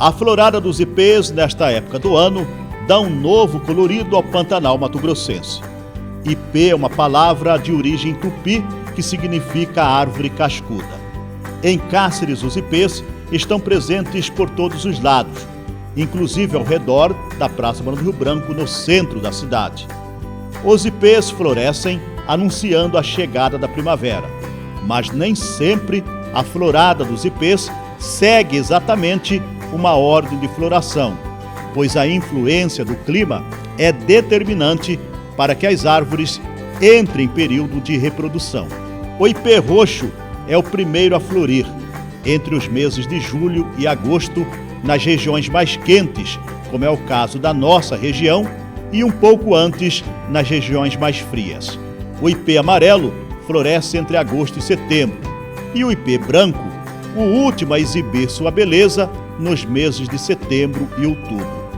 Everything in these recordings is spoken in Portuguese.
A florada dos ipês, nesta época do ano, dá um novo colorido ao Pantanal mato-grossense. Ipê é uma palavra de origem tupi que significa árvore cascuda. Em Cáceres, os ipês estão presentes por todos os lados, inclusive ao redor da Praça Barão do Rio Branco, no centro da cidade. Os ipês florescem anunciando a chegada da primavera, mas nem sempre a florada dos ipês segue exatamente uma ordem de floração, pois a influência do clima é determinante para que as árvores entrem em período de reprodução. O ipê roxo é o primeiro a florir, entre os meses de julho e agosto, nas regiões mais quentes, como é o caso da nossa região, e um pouco antes nas regiões mais frias. O ipê amarelo floresce entre agosto e setembro, e o ipê branco, o último a exibir sua beleza nos meses de setembro e outubro.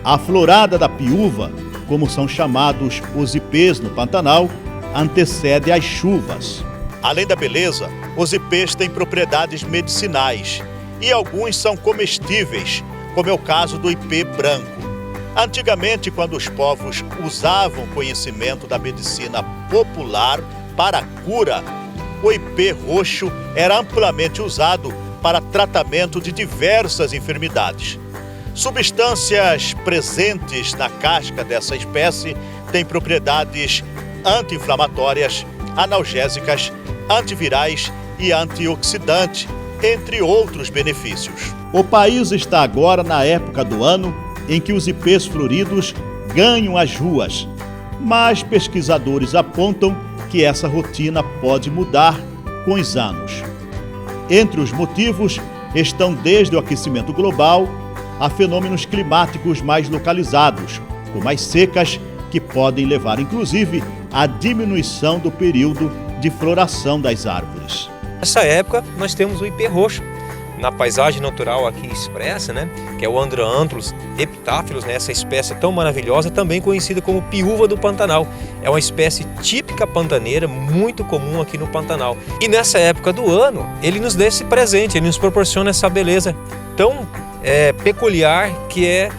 A florada da piúva, como são chamados os ipês no Pantanal, antecede as chuvas. Além da beleza, os ipês têm propriedades medicinais e alguns são comestíveis, como é o caso do ipê branco. Antigamente, quando os povos usavam o conhecimento da medicina popular para a cura, o ipê roxo era amplamente usado para tratamento de diversas enfermidades. Substâncias presentes na casca dessa espécie têm propriedades anti-inflamatórias, analgésicas, antivirais e antioxidantes, entre outros benefícios. O país está agora na época do ano em que os ipês floridos ganham as ruas, mas pesquisadores apontam que essa rotina pode mudar com os anos. Entre os motivos estão desde o aquecimento global a fenômenos climáticos mais localizados, como as secas, que podem levar inclusive à diminuição do período de floração das árvores. Nessa época nós temos o ipê roxo na paisagem natural aqui expressa, que é o Andranthus epitaphilus, essa espécie tão maravilhosa, também conhecida como piúva do Pantanal. É uma espécie típica pantaneira, muito comum aqui no Pantanal. E nessa época do ano, ele nos dá esse presente, ele nos proporciona essa beleza tão peculiar que é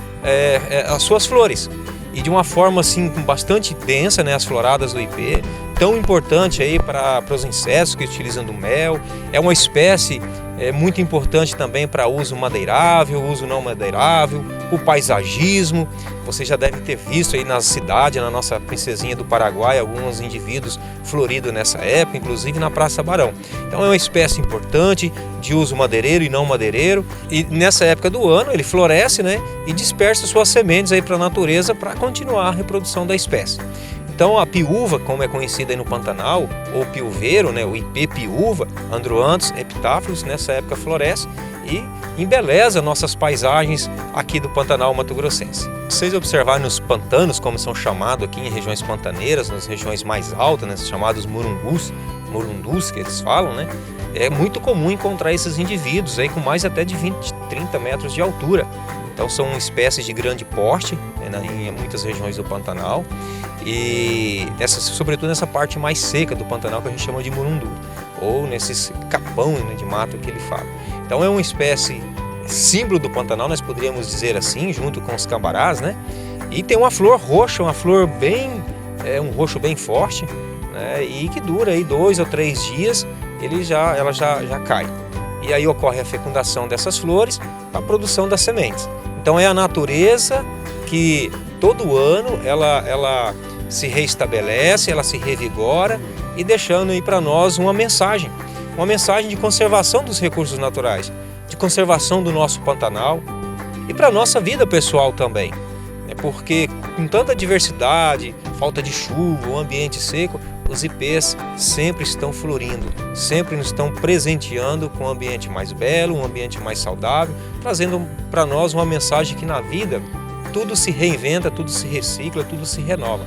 as suas flores. E de uma forma assim bastante densa, as floradas do ipê, tão importante aí para os insetos que utilizam do mel. É uma espécie muito importante também para uso madeirável, uso não madeirável, o paisagismo. Vocês já devem ter visto aí na cidade, na nossa princesinha do Paraguai, alguns indivíduos floridos nessa época, inclusive na Praça Barão. Então é uma espécie importante de uso madeireiro e não madeireiro. E nessa época do ano ele floresce, e dispersa suas sementes aí para a natureza para continuar a reprodução da espécie. Então a piúva, como é conhecida aí no Pantanal, ou piuveiro, o ipê piúva, Andranthus epitaphilus, nessa época floresce e embeleza nossas paisagens aqui do Pantanal mato-grossense. Se vocês observarem nos pantanos, como são chamados aqui em regiões pantaneiras, nas regiões mais altas, chamados murundus que eles falam, é muito comum encontrar esses indivíduos aí com mais até de 20, 30 metros de altura. Então são espécies de grande porte, em muitas regiões do Pantanal, e sobretudo nessa parte mais seca do Pantanal que a gente chama de murundu, ou nesses capão de mato que ele fala. Então é uma espécie símbolo do Pantanal, nós poderíamos dizer assim, junto com os cambarás, e tem uma flor roxa, uma flor um roxo bem forte, e que dura aí 2 ou 3 dias, ela já cai. E aí ocorre a fecundação dessas flores para a produção das sementes. Então é a natureza que todo ano ela se reestabelece, ela se revigora e deixando aí para nós uma mensagem de conservação dos recursos naturais, de conservação do nosso Pantanal e para a nossa vida pessoal também. Porque com tanta diversidade, falta de chuva, o ambiente seco, os ipês sempre estão florindo, sempre nos estão presenteando com um ambiente mais belo, um ambiente mais saudável, trazendo para nós uma mensagem que na vida tudo se reinventa, tudo se recicla, tudo se renova.